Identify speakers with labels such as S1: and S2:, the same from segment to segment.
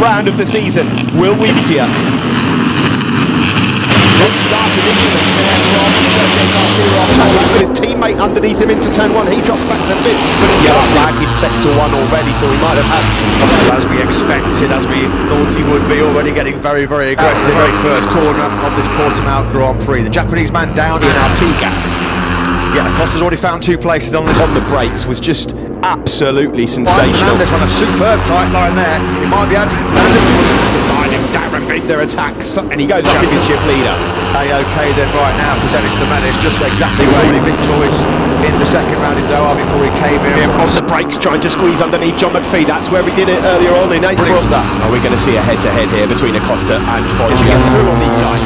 S1: round of the season will we see here. Good start initially there from Sergio Garcia. His teammate underneath him into turn 1. He drops back to 5th. Lag in sector 1 already, so he might have had,
S2: as we expected, as we thought he would be, already getting very, very aggressive. Very first corner of this Portugal Grand Prix. The Japanese man down in Artigas. Yeah, Acosta's already found 2 places on this.
S1: On the brakes was just absolutely sensational.
S2: Fernandez on a superb tight line there. It might be Adrian Fernandez.
S1: Darren Binder attacks and he goes up championship leader.
S2: Okay then right now for Dennis the Man is just exactly where he big choice in the second round in Doha before he came in.
S1: On the brakes trying to squeeze underneath John McPhee. That's where we did it earlier on in April. Are we going to see a head-to-head here between Acosta and Foggia? Get through on these guys.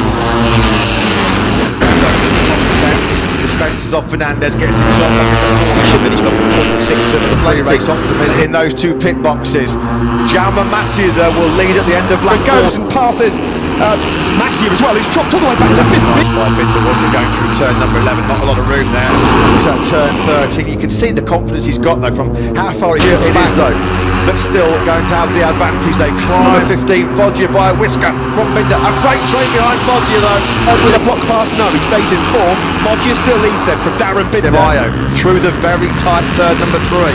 S2: Dispenses off Fernandez, gets himself back into the
S1: formation that he's got 0.6 of the
S2: play race optimism in those 2 pit boxes. Jaume Macieda will lead at the end of lap 4.
S1: Goes and passes Macieda as well, who's dropped all the way back to 5th.
S2: By Binder wasn't going through turn number 11, not a lot of room there. Turn 13, you can see the confidence he's got though from how far it is though. But still going to have the advantage. They climb. Number 15, Foggia by a whisker from Binder. A freight train behind Foggia though.
S1: With a block pass, no, he stays in 4th. Foggia still leads them from Darren Binder.
S2: Through the very tight turn number 3.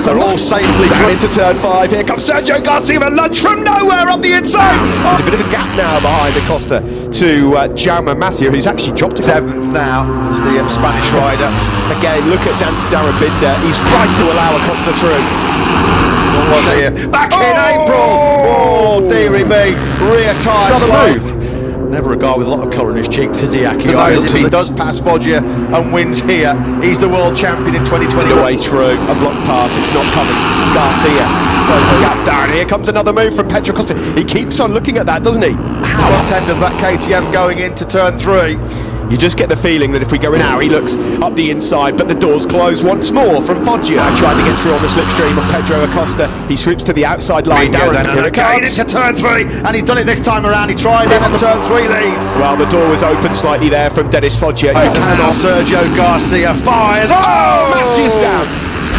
S2: They're all safely
S1: down into turn 5. Here comes Sergio Garcia, a lunge from nowhere up the inside. There's a bit of a gap now behind Acosta to Jaume Macieda, who's actually dropped it.
S2: 7th now is the Spanish rider.
S1: Again, look at Darren Binder. He's right to allow Acosta through.
S2: Back in April! Oh, dearie me. Rear tyre move. Never a guy with a lot of colour in his cheeks, is he, Aki? If he does pass Foggia and wins here, he's the world champion in 2020.
S1: The way through, a block pass, it's not coming. Garcia goes the gap down. Here comes another move from Pedro Acosta. He keeps on looking at that, doesn't he?
S2: Front end of that KTM going into turn 3.
S1: You just get the feeling that if we go in now, he looks up the inside, but the doors close once more from Foggia. Trying to get through on the slipstream of Pedro Acosta. He swoops to the outside line.
S2: Darren again into turn 3, and he's done it this time around. He tried it, and the turn 3 leads.
S1: Well, the door was open slightly there from Dennis Foggia.
S2: And Sergio Garcia fires. Oh!
S1: Macia's down.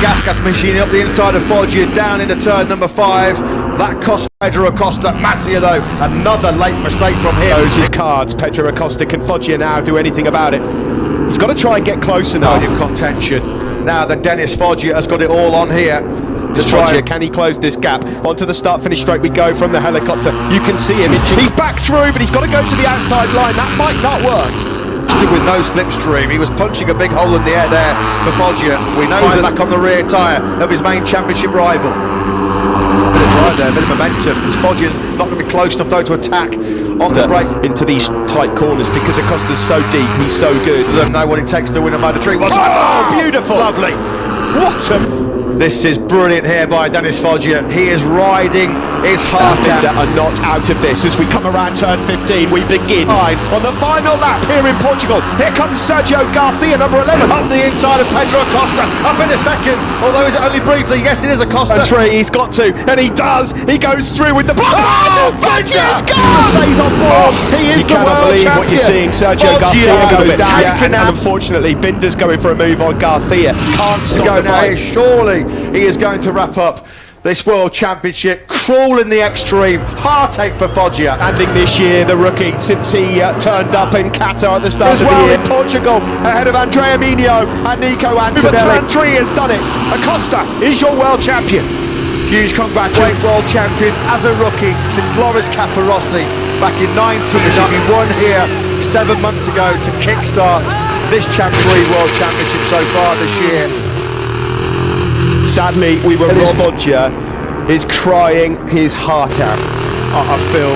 S2: Gas machine up the inside of Foggia, down into turn number 5. That cost Pedro Acosta. Macieda though, another late mistake from him.
S1: Knows his cards. Pedro Acosta. Can Foggia now do anything about it? He's got to try and get close enough.
S2: Of contention. Now then, Dennis Foggia has got it all on here.
S1: Foggia, can he close this gap? Onto the start-finish straight we go from the helicopter. You can see him. He's back through, but he's got to go to the outside line. That might not work.
S2: With no slipstream, he was punching a big hole in the air there for Foggia. We know he's back on the rear tyre of his main championship rival. Bit of drive there, bit of momentum. Foggia not going to be close enough though to attack on the break
S1: into these tight corners because Acosta's so deep. He's so good.
S2: Doesn't know what it takes to win a Moto3.
S1: Oh, beautiful!
S2: Lovely.
S1: What a...
S2: This is brilliant here by Dennis Foggia. He is riding his heart out.
S1: Are not out of this as we come around turn 15. We begin on the final lap here in Portugal. Here comes Sergio Garcia, number 11.
S2: Up the inside of Pedro Acosta. Up in a second. Although is it only briefly? Yes, it is Acosta.
S1: And 3, he's got to, and he does. He goes through with the block. Oh, Foggia's gone! Stays on board. He is the world champion. What you're seeing. Sergio Garcia goes down, and unfortunately, Binder's going for a move on Garcia. Can't stop the bike.
S2: Surely he is going to wrap up this World Championship. Cruel in the extreme. Heartache for Foggia.
S1: Ending this year, the rookie, since he turned up in Qatar at the start of the year. In Portugal, ahead of Andrea Migno and Nico Antonelli. Turn 3 has done it. Acosta is your world champion.
S2: Huge congratulations, world champion as a rookie since Loris Capirossi back in 19. He won here 7 months ago to kickstart this Champion World Championship so far this year.
S1: Sadly, we were wrong. Foggia is crying his heart out.
S2: I feel